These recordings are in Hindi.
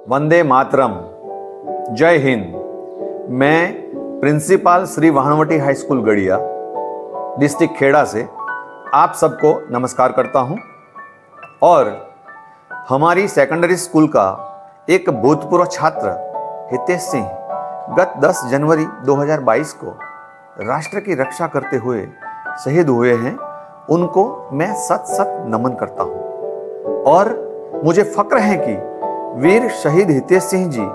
वंदे मातरम। जय हिंद। मैं प्रिंसिपल श्री वाहनवटी हाई स्कूल गड़िया, डिस्ट्रिक्ट खेड़ा से आप सबको नमस्कार करता हूं और हमारी सेकेंडरी स्कूल का एक भूतपूर्व छात्र हितेश सिंह गत 10 जनवरी 2022 को राष्ट्र की रक्षा करते हुए शहीद हुए हैं। उनको मैं सत नमन करता हूं और मुझे फक्र है कि वीर शहीद हितेश सिंह जी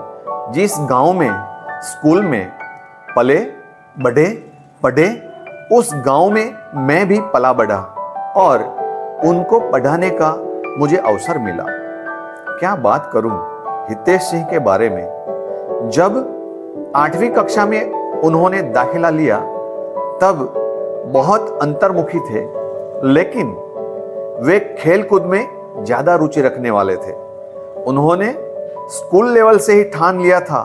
जिस गांव में स्कूल में पले बढ़े पढ़े, उस गांव में मैं भी पला बढ़ा और उनको पढ़ाने का मुझे अवसर मिला। क्या बात करूं हितेश सिंह के बारे में। जब 8वीं कक्षा में उन्होंने दाखिला लिया तब बहुत अंतर्मुखी थे, लेकिन वे खेल कूद में ज्यादा रुचि रखने वाले थे। उन्होंने स्कूल लेवल से ही ठान लिया था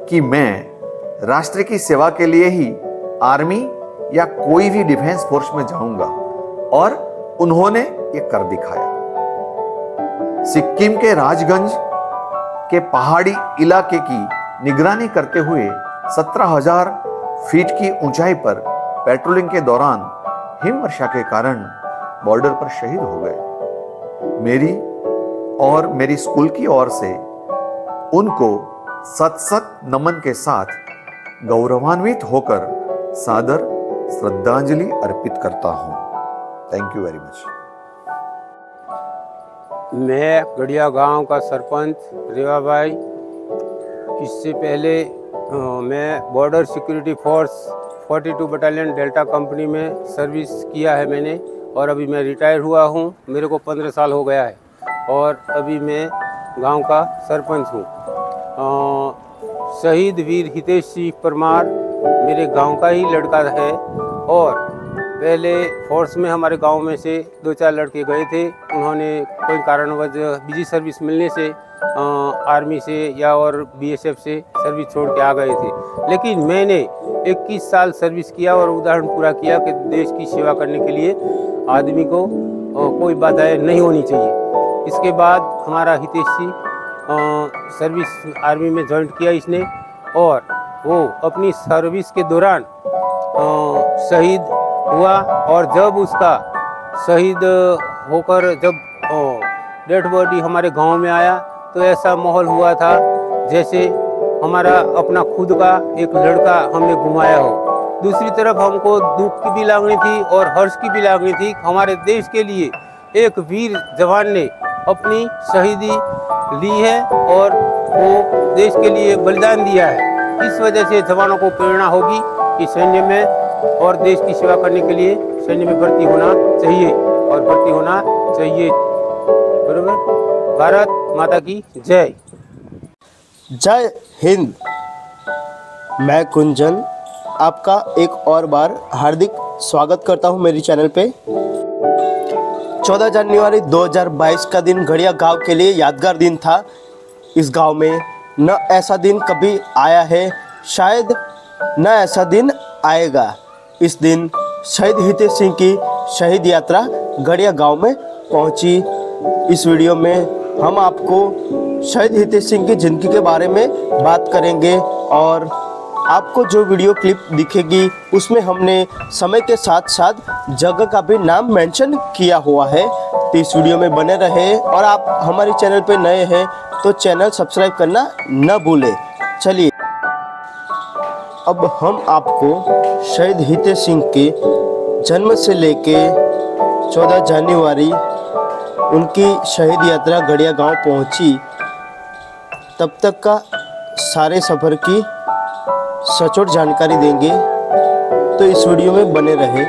कि मैं राष्ट्र की सेवा के लिए ही आर्मी या कोई भी डिफेंस फोर्स में जाऊंगा और उन्होंने ये कर दिखाया। सिक्किम के राजगंज के पहाड़ी इलाके की निगरानी करते हुए 17,000 फीट की ऊंचाई पर पेट्रोलिंग के दौरान हिमवर्षा के कारण बॉर्डर पर शहीद हो गए। मेरी और मेरी स्कूल की ओर से उनको सत नमन के साथ गौरवान्वित होकर सादर श्रद्धांजलि अर्पित करता हूं। Thank you very much. मैं गड़िया गांव का सरपंच रेवा भाई। इससे पहले मैं border security force 42 battalion delta company में सर्विस किया है मैंने, और अभी मैं रिटायर हुआ हूं। मेरे को 15 साल हो गया है और अभी मैं गांव का सरपंच हूं। शहीद वीर हितेश सिंह परमार मेरे गांव का ही लड़का है और पहले फोर्स में हमारे गांव में से 2-4 लड़के गए थे। उन्होंने कोई कारणवश बिजी सर्विस मिलने से आर्मी से या और बीएसएफ से सर्विस छोड़ के आ गए थे, लेकिन मैंने 21 साल सर्विस किया और उदाहरण पूरा किया कि देश की सेवा करने के लिए आदमी को कोई बाधाएं नहीं होनी चाहिए। इसके बाद हमारा हितेश सिंह सर्विस आर्मी में ज्वाइन किया इसने, और वो अपनी सर्विस के दौरान शहीद हुआ। और जब उसका शहीद होकर जब डेड बॉडी हमारे गांव में आया तो ऐसा माहौल हुआ था जैसे हमारा अपना खुद का एक लड़का हमने घुमाया हो। दूसरी तरफ हमको दुख की भी लागनी थी और हर्ष की भी लागनी थी। हमारे देश के लिए एक वीर जवान ने अपनी शहीदी ली है और वो देश के लिए बलिदान दिया है। इस वजह से जवानों को प्रेरणा होगी कि सैन्य में और देश की सेवा करने के लिए सैन्य में भर्ती होना चाहिए और भर्ती होना चाहिए। बरोबर। भारत माता की जय। जय हिंद। मैं कुंजन आपका एक और बार हार्दिक स्वागत करता हूं मेरी चैनल पे। 14 जनवरी 2022 का दिन गड़िया गांव के लिए यादगार दिन था। इस गांव में न ऐसा दिन कभी आया है, शायद न ऐसा दिन आएगा। इस दिन शहीद हितेश सिंह की शहीद यात्रा गड़िया गांव में पहुंची। इस वीडियो में हम आपको शहीद हितेश सिंह की ज़िंदगी के बारे में बात करेंगे और आपको जो वीडियो क्लिप दिखेगी उसमें हमने समय के साथ साथ जगह का भी नाम मेंशन किया हुआ है। तो इस वीडियो में बने रहे और आप हमारे चैनल पे नए हैं तो चैनल सब्सक्राइब करना न भूलें। चलिए अब हम आपको शहीद हितेश सिंह के जन्म से लेके 14 जनवरी उनकी शहीद यात्रा गड़िया गांव पहुंची तब तक का सारे सफ़र की सचोट जानकारी देंगे, तो इस वीडियो में बने रहे।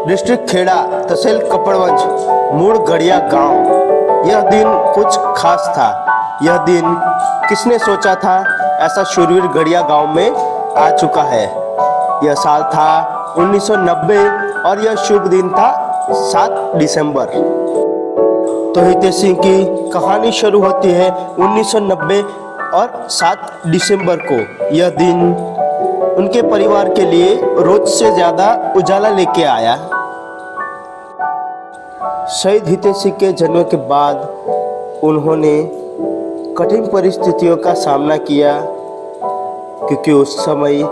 डिस्ट्रिक्ट खेड़ा, तहसील कपड़वंज, मूल गड़िया गांव। यह दिन कुछ खास था। यह दिन किसने सोचा था ऐसा शूरवीर गड़िया गांव में आ चुका है। यह साल था 1990 और यह शुभ दिन था 7 दिसंबर। तो हितेश सिंह की कहानी शुरू होती है 1990 और 7 दिसंबर को। यह दिन उनके परिवार के लिए रोज से ज़्यादा उजाला लेके आया। शहीद हितेश सिंह के जन्म के बाद उन्होंने कठिन परिस्थितियों का सामना किया, क्योंकि उस समय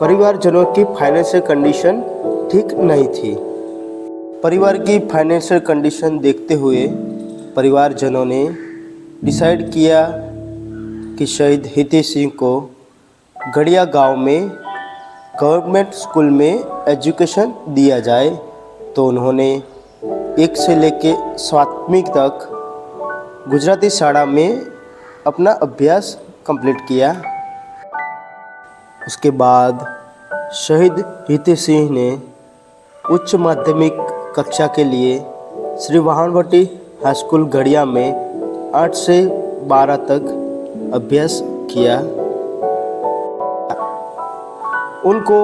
परिवारजनों की फाइनेंशियल कंडीशन ठीक नहीं थी। परिवार की फाइनेंशियल कंडीशन देखते हुए परिवारजनों ने डिसाइड किया कि शहीद हितेश सिंह को गड़िया गांव में गवर्नमेंट स्कूल में एजुकेशन दिया जाए। तो उन्होंने 1 से लेके 7वीं तक गुजराती शाला में अपना अभ्यास कंप्लीट किया। उसके बाद शहीद हितेश सिंह ने उच्च माध्यमिक कक्षा के लिए श्री वाहनवटी हाई स्कूल गड़िया में 8 से 12 तक अभ्यास किया। उनको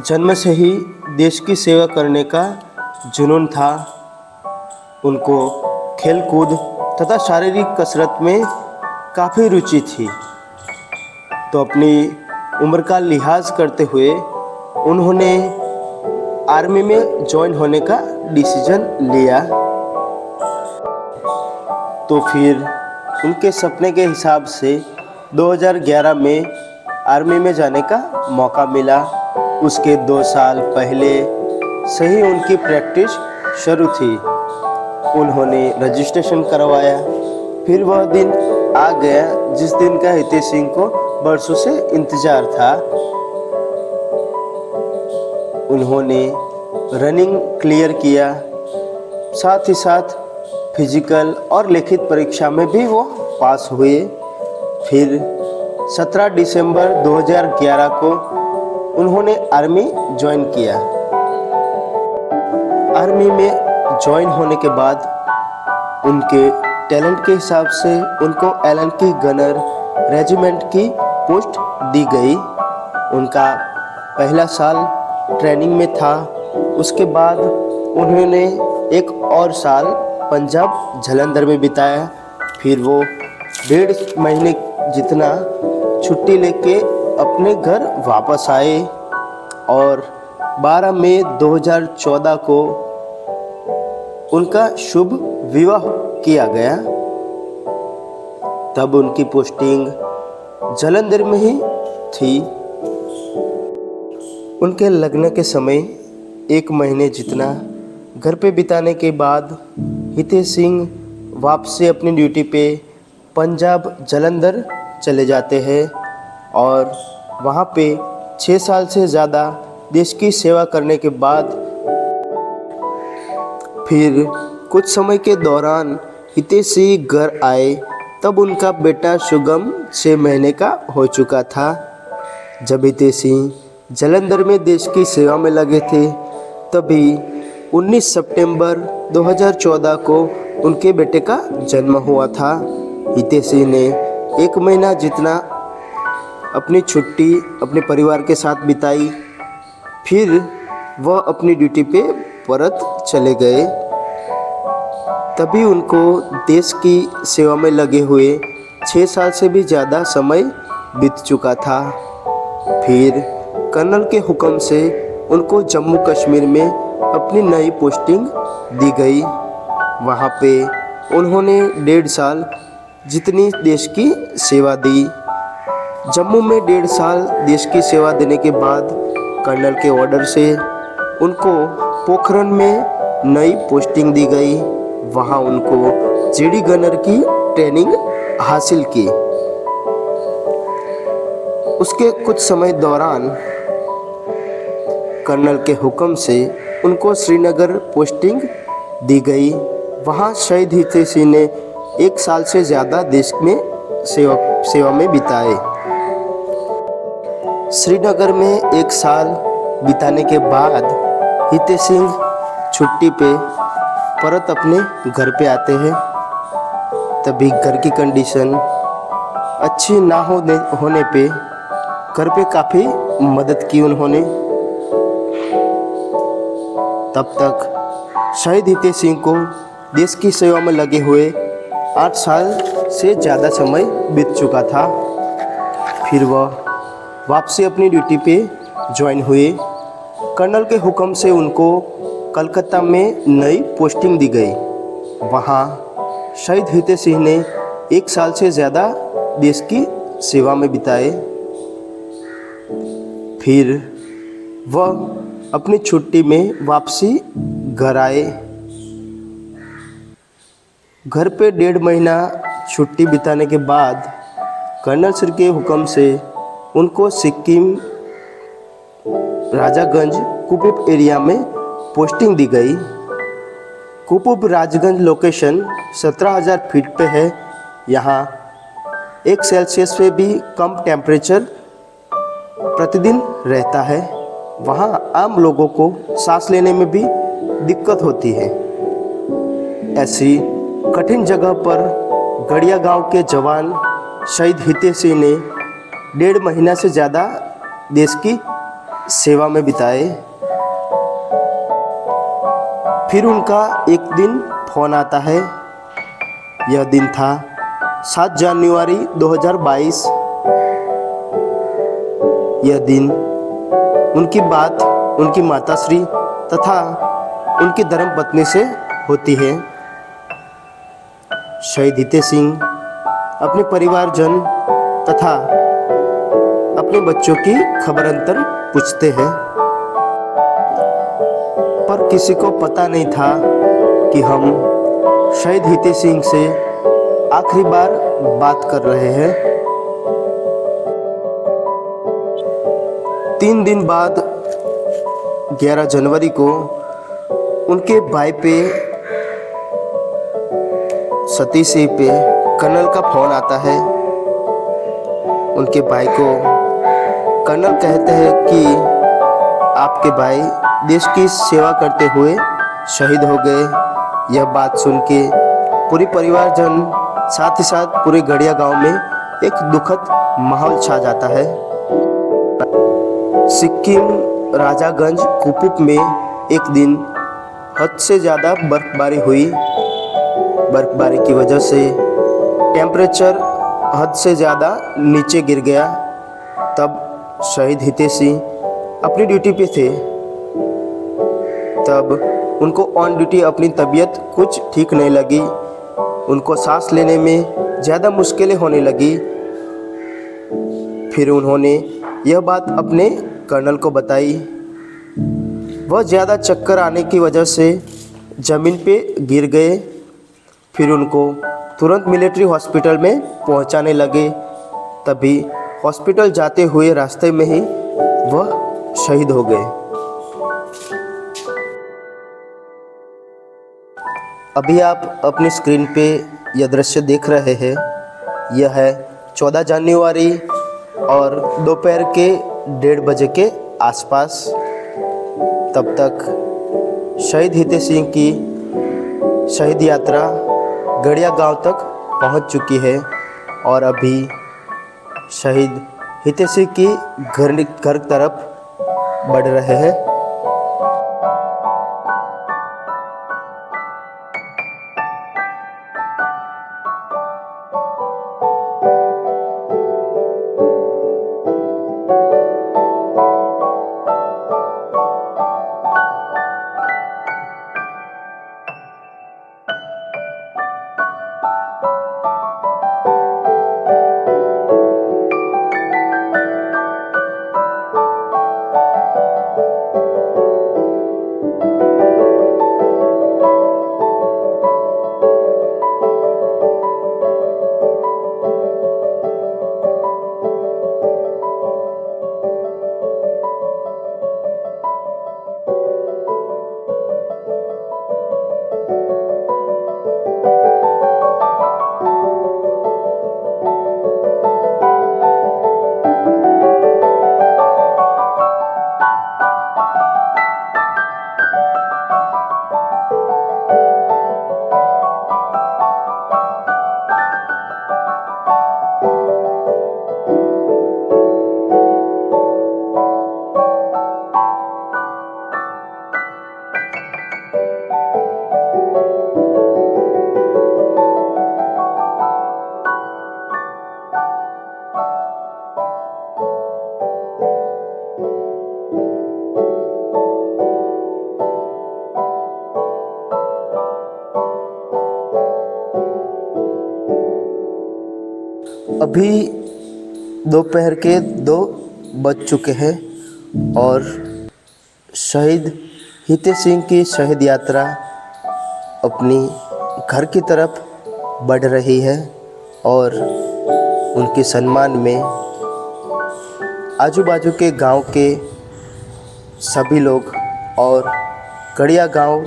जन्म से ही देश की सेवा करने का जुनून था। उनको खेलकूद तथा शारीरिक कसरत में काफ़ी रुचि थी। तो अपनी उम्र का लिहाज करते हुए उन्होंने आर्मी में ज्वाइन होने का डिसीजन लिया। तो फिर उनके सपने के हिसाब से 2011 में आर्मी में जाने का मौका मिला। उसके 2 साल पहले से ही उनकी प्रैक्टिस शुरू थी। उन्होंने रजिस्ट्रेशन करवाया। फिर वह दिन आ गया जिस दिन का हितेश सिंह को बरसों से इंतजार था। उन्होंने रनिंग क्लियर किया, साथ ही साथ फिजिकल और लिखित परीक्षा में भी वो पास हुए। फिर 17 दिसंबर 2011 को उन्होंने आर्मी ज्वाइन किया। आर्मी में ज्वाइन होने के बाद उनके टैलेंट के हिसाब से उनको एलन की गनर रेजिमेंट की पोस्ट दी गई। उनका पहला साल ट्रेनिंग में था। उसके बाद उन्होंने 1 और साल पंजाब जालंधर में बिताया। फिर वो 1.5 महीने जितना छुट्टी लेके अपने घर वापस आए और 12 मई 2014 को उनका शुभ विवाह किया गया। तब उनकी पोस्टिंग जालंधर में ही थी। उनके लगने के समय 1 महीने जितना घर पे बिताने के बाद हितेश सिंह वापसी अपनी ड्यूटी पे पंजाब जालंधर चले जाते हैं और वहाँ पे 6 साल से ज़्यादा देश की सेवा करने के बाद फिर कुछ समय के दौरान हितेश सिंह घर आए। तब उनका बेटा शुभम 6 महीने का हो चुका था। जब हितेश सिंह जालंधर में देश की सेवा में लगे थे तभी 19 सितंबर 2014 को उनके बेटे का जन्म हुआ था। हितेश सिंह ने 1 महीना जितना अपनी छुट्टी अपने परिवार के साथ बिताई। फिर वह अपनी ड्यूटी पे परत चले गए। तभी उनको देश की सेवा में लगे हुए 6 साल से भी ज़्यादा समय बीत चुका था। फिर कर्नल के हुक्म से उनको जम्मू कश्मीर में अपनी नई पोस्टिंग दी गई। वहाँ पे उन्होंने 1.5 साल जितनी देश की सेवा दी। जम्मू में 1.5 साल देश की सेवा देने के बाद कर्नल के ऑर्डर से उनको पोखरण में नई पोस्टिंग दी गई। वहाँ उनको जेडी गनर की ट्रेनिंग हासिल की। उसके कुछ समय दौरान कर्नल के हुक्म से उनको श्रीनगर पोस्टिंग दी गई। वहाँ शहीद हितेश सिंह ने 1 साल से ज़्यादा देश में सेवा में बिताए। श्रीनगर में 1 साल बिताने के बाद हितेश सिंह छुट्टी पे परत अपने घर पे आते हैं। तभी घर की कंडीशन अच्छी ना होने पे घर पे काफ़ी मदद की उन्होंने। तब तक शहीद हितेश सिंह को देश की सेवा में लगे हुए 8 साल से ज़्यादा समय बीत चुका था। फिर वह वापसी अपनी ड्यूटी पे ज्वाइन हुए। कर्नल के हुक्म से उनको कलकत्ता में नई पोस्टिंग दी गई। वहाँ शहीद हितेश सिंह ने 1 साल से ज़्यादा देश की सेवा में बिताए। फिर वह अपनी छुट्टी में वापसी घर आए। घर पे 1.5 महीना छुट्टी बिताने के बाद कर्नल सर के हुक्म से उनको सिक्किम राजागंज कुपुप एरिया में पोस्टिंग दी गई। कुपुप राजगंज लोकेशन 17,000 फीट पे है। यहाँ 1 सेल्सियस से भी कम टेम्परेचर प्रतिदिन रहता है। वहाँ आम लोगों को सांस लेने में भी दिक्कत होती है। ऐसी कठिन जगह पर गड़िया गांव के जवान शहीद हितेश सिंह ने 1.5 महीना से ज़्यादा देश की सेवा में बिताए। फिर उनका एक दिन फ़ोन आता है। यह दिन था 7 जनवरी 2022। यह दिन उनकी बात उनकी माताश्री तथा उनकी धर्मपत्नी से होती है। शहीद हितेश सिंह अपने परिवारजन तथा अपने बच्चों की खबर अंतर पूछते हैं, पर किसी को पता नहीं था कि हम शहीद हितेश सिंह से आखिरी बार बात कर रहे हैं। 3 दिन बाद 11 जनवरी को उनके भाई पे सतीश सिंह पे कर्नल का फ़ोन आता है। उनके भाई को कर्नल कहते हैं कि आपके भाई देश की सेवा करते हुए शहीद हो गए। यह बात सुन के पूरी परिवारजन साथ ही साथ पूरे गड़िया गांव में एक दुखद माहौल छा जाता है। सिक्किम राजागंज कुपुप में एक दिन हद से ज़्यादा बर्फबारी हुई। बर्फबारी की वजह से टेम्परेचर हद से ज़्यादा नीचे गिर गया। तब शहीद हितेश सिंह अपनी ड्यूटी पे थे। तब उनको ऑन ड्यूटी अपनी तबीयत कुछ ठीक नहीं लगी। उनको सांस लेने में ज़्यादा मुश्किलें होने लगी। फिर उन्होंने यह बात अपने कर्नल को बताई। वह ज़्यादा चक्कर आने की वजह से ज़मीन पे गिर गए। फिर उनको तुरंत मिलिट्री हॉस्पिटल में पहुंचाने लगे। तभी हॉस्पिटल जाते हुए रास्ते में ही वह शहीद हो गए। अभी आप अपनी स्क्रीन पे यह दृश्य देख रहे हैं। यह है 14 जनवरी और दोपहर के 1:30 बजे के आसपास। तब तक शहीद हितेश सिंह की शहीद यात्रा गड़िया गांव तक पहुंच चुकी है और अभी शहीद हितेश सिंह की घर तरफ बढ़ रहे हैं। अभी दोपहर के 2 बज चुके हैं और शहीद हितेश सिंह की शहीद यात्रा अपनी घर की तरफ बढ़ रही है और उनके सम्मान में आजू बाजू के गांव के सभी लोग और गड़िया गांव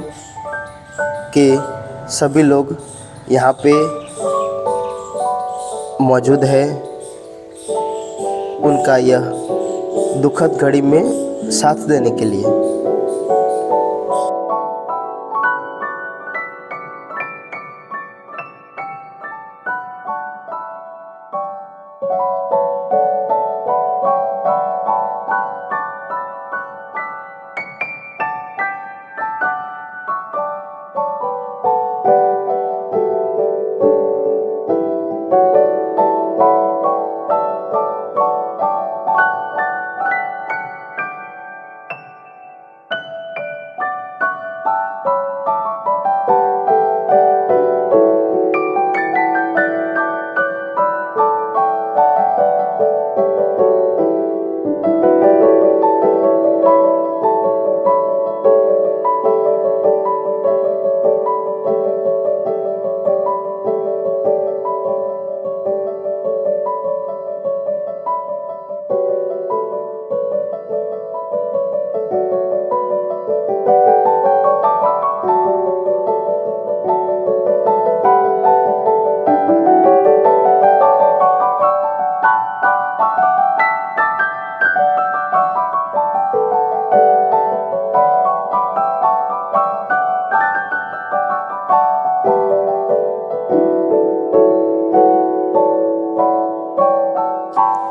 के सभी लोग यहाँ पे मौजूद है उनका यह दुखद घड़ी में साथ देने के लिए।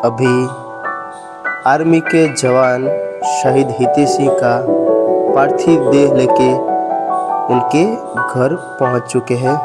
अभी आर्मी के जवान शहीद हितेश सिंह का पार्थिव देह लेके उनके घर पहुंच चुके हैं।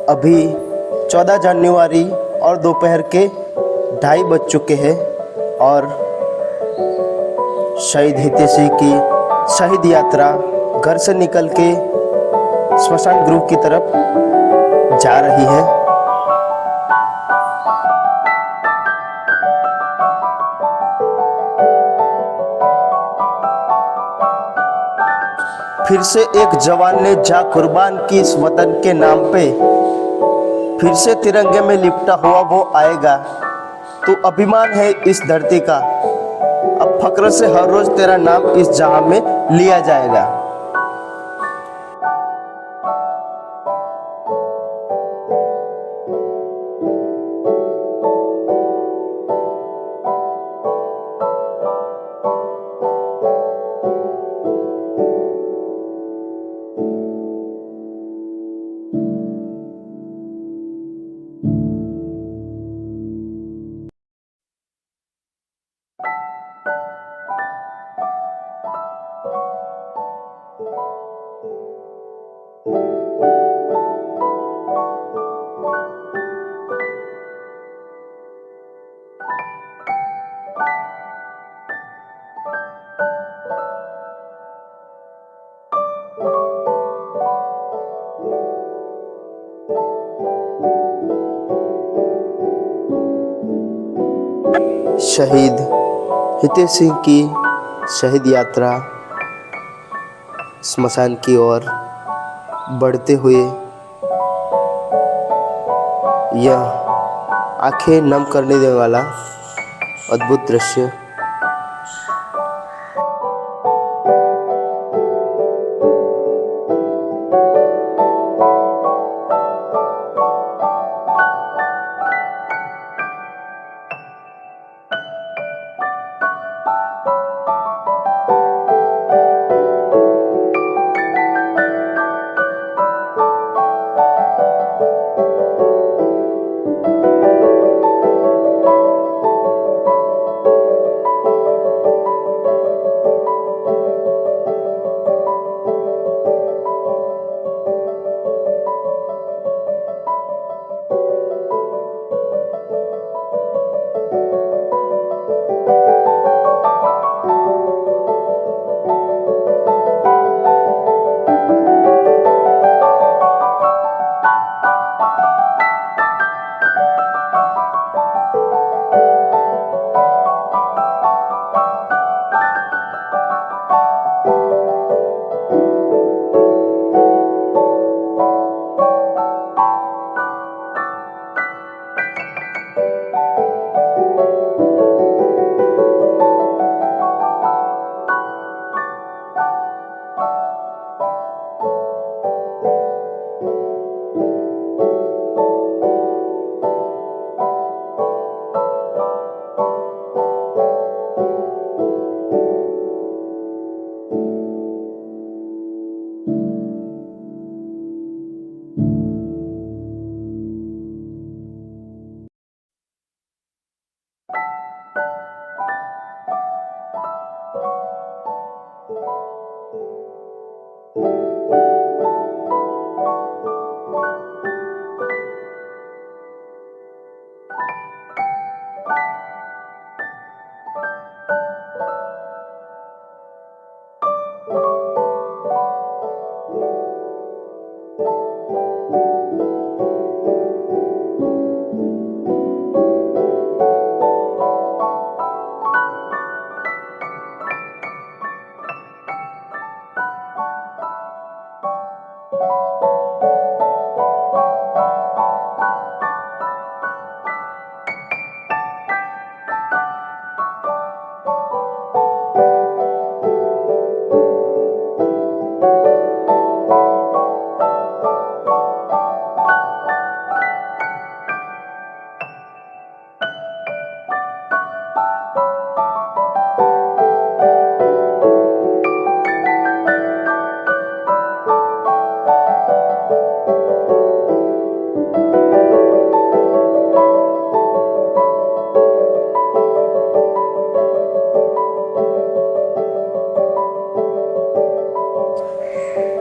अभी 14 जनवरी और दोपहर के 2:30 बज चुके हैं और शहीद हितेश सिंह की शहीद यात्रा घर से निकल के स्मशान गृह की तरफ जा रही है। फिर से एक जवान ने जा कुर्बान की इस वतन के नाम पे, फिर से तिरंगे में लिपटा हुआ वो आएगा। तू अभिमान है इस धरती का, अब फक्र से हर रोज तेरा नाम इस जहां में लिया जाएगा। शहीद हितेश सिंह की शहीद यात्रा स्मशान की ओर बढ़ते हुए यह आंखें नम करने देने वाला अद्भुत दृश्य।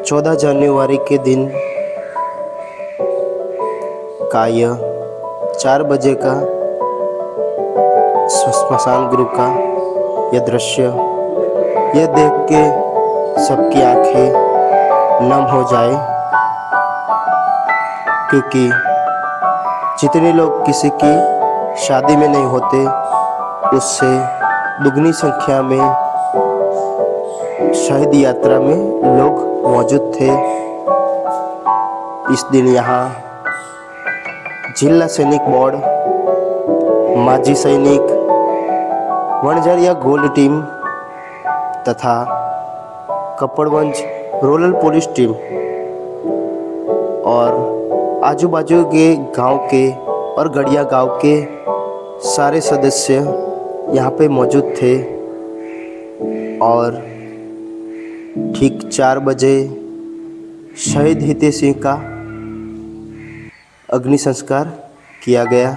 चौदह जनवरी के दिन का यह 4 बजे का स्मशान गृह का यह दृश्य, यह देख के सबकी आंखें नम हो जाए, क्योंकि जितने लोग किसी की शादी में नहीं होते उससे दुगनी संख्या में शहीद यात्रा में लोग मौजूद थे। इस दिन यहाँ जिला सैनिक बोर्ड, माजी सैनिक, वनजरिया गोल्ड टीम तथा कपड़वंज रूरल पुलिस टीम और आजू बाजू के गांव के और गड़िया गांव के सारे सदस्य यहाँ पे मौजूद थे और ठीक 4 बजे शहीद हितेश सिंह का अग्नि संस्कार किया गया।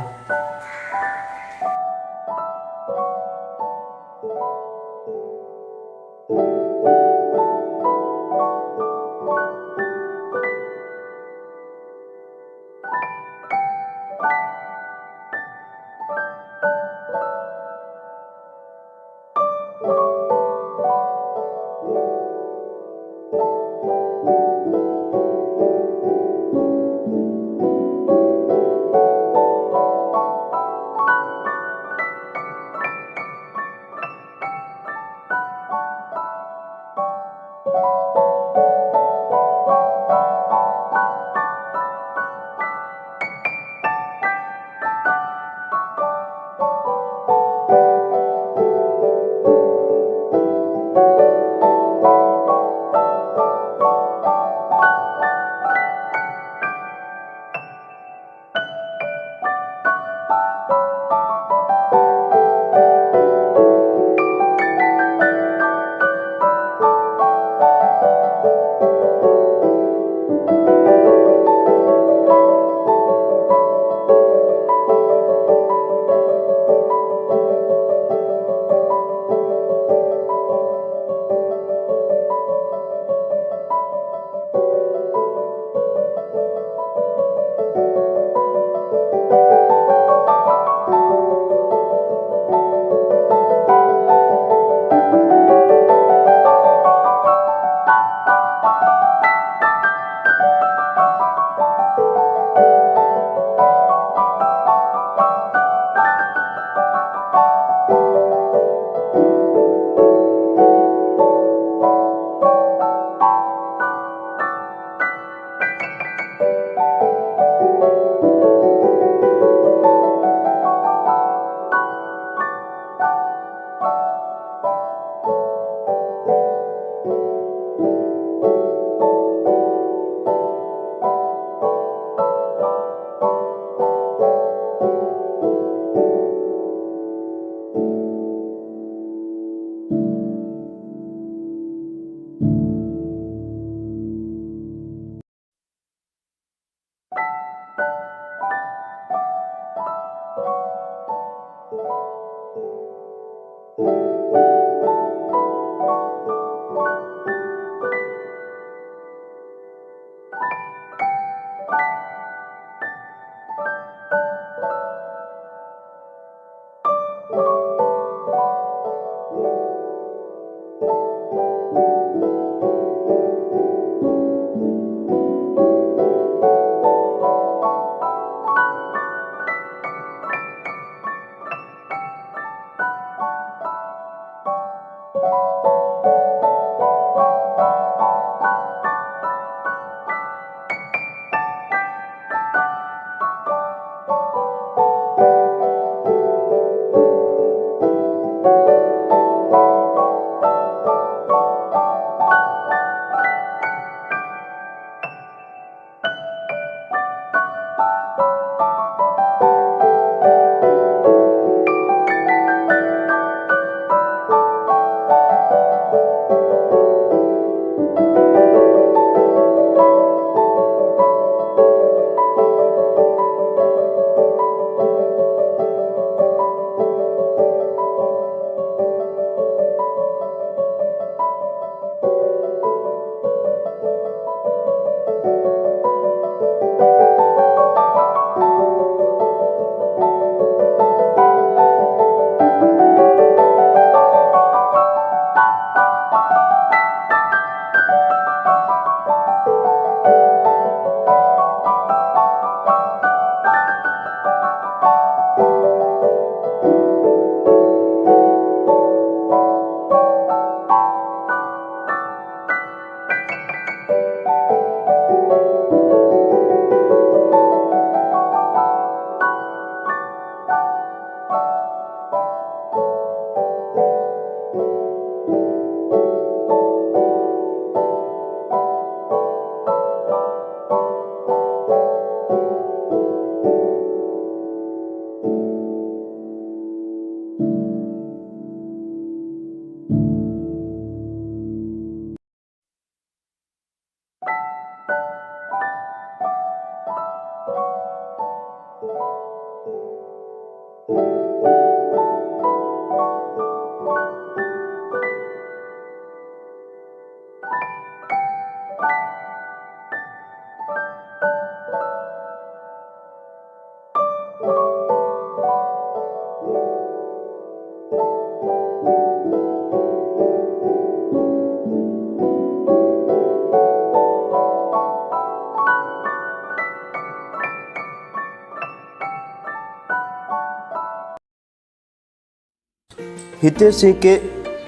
हितेश सिंह के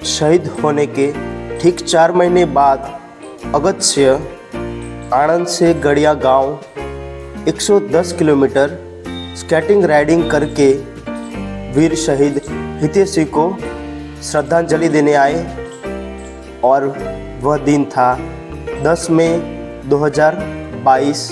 शहीद होने के ठीक 4 महीने बाद अगस्त्य आणंद से गड़िया गांव 110 किलोमीटर स्केटिंग राइडिंग करके वीर शहीद हितेश सिंह को श्रद्धांजलि देने आए और वह दिन था 10 मई 2022।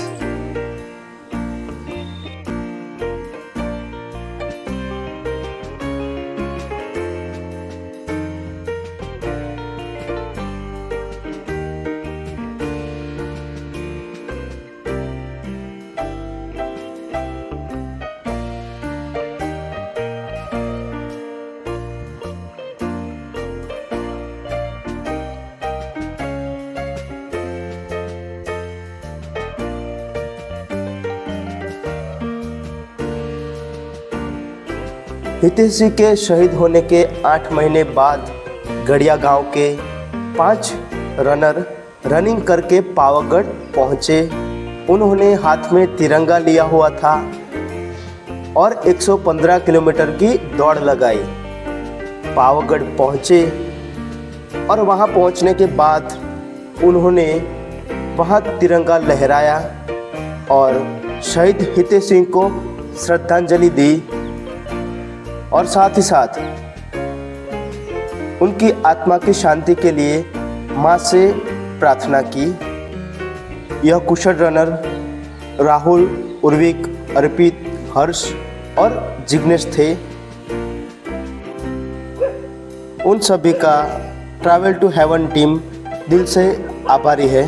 हितेश सिंह के शहीद होने के 8 महीने बाद गड़िया गांव के 5 रनर रनिंग करके पावागढ़ पहुंचे। उन्होंने हाथ में तिरंगा लिया हुआ था और 115 किलोमीटर की दौड़ लगाई। पावागढ़ पहुंचे और वहां पहुंचने के बाद उन्होंने वहां तिरंगा लहराया और शहीद हितेश सिंह को श्रद्धांजलि दी और साथ ही साथ उनकी आत्मा की शांति के लिए मां से प्रार्थना की। यह कुशल रनर राहुल, उर्विक, अर्पित, हर्ष और जिग्नेश थे। उन सभी का ट्रैवल टू हेवन टीम दिल से आभारी है।